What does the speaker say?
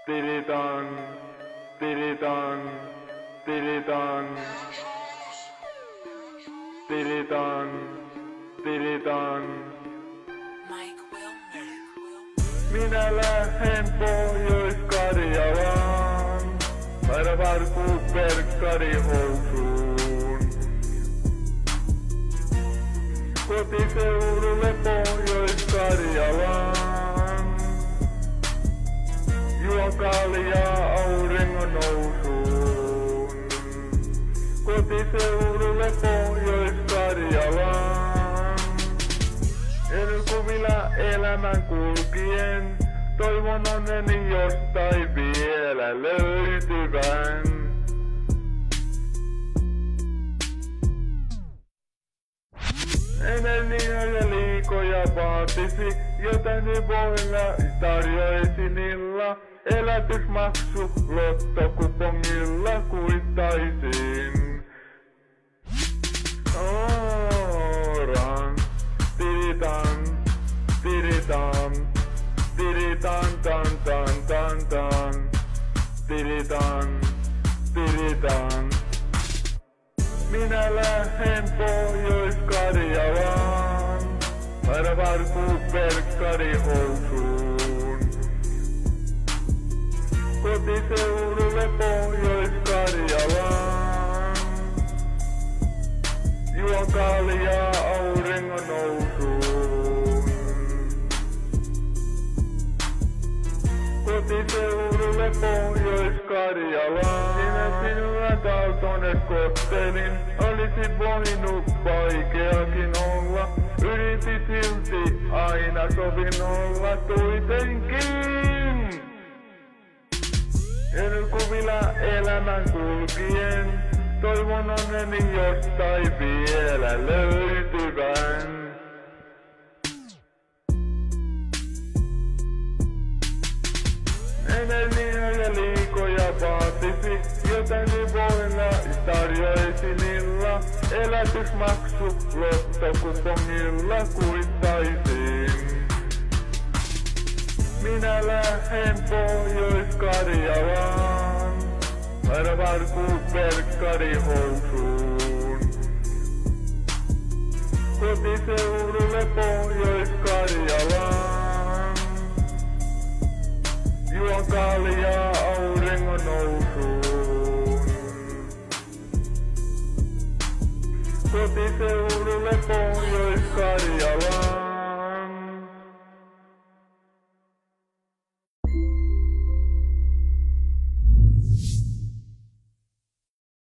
Tiritan, tiritan, tiritan, tiritan, tiritan. Minä lähden Pohjois-Karjalaan, määrä varkuu perkkari housuun. Kotiseudulle Pohjois-Karjalaan, juon kaljaa auringon nousuun. Kotiseudulle Pohjois-Karjalaan, elokuvilla elämän kulkien, toivon onneni jostain vielä löytyvän. Eneliä liikoja vaatisi, joten voilla tarjoisin illa. Elätysmaksu lottokupongilla kuittaisin. Oran, tiritan, tiritan, tiritan, tan, tan, tan, tan, tiritan, tiritan. Minä lähden Pohjois-Karjalaan, määrä varkuu perkkari housuun. Kotiseudulle Pohjois-Karjalaan, juon kaljaa auringon nousuun. Kotiseudulle Pohjois-Karjalaan, sinulla taltones kottelin, olisi voinut vaikeakin olla. Yritin silti aina sovin olla kuitenkin. Elokuvilla elämän kulkien, toivon onneni jostain vielä löytyvän. Eneliä ja liikoja vaatisi, joten voilla tarjoisin illa. Elätysmaksu lottokupongilla kuittaisin. Minä lähden Pohjois-Karjalaan, määrä varkuu perkkari housuun. Kotiseudulle Pohjois-Karjalaan, juon kaljaa auringon nousuun. Kotiseudulle Pohjois-Karjalaan.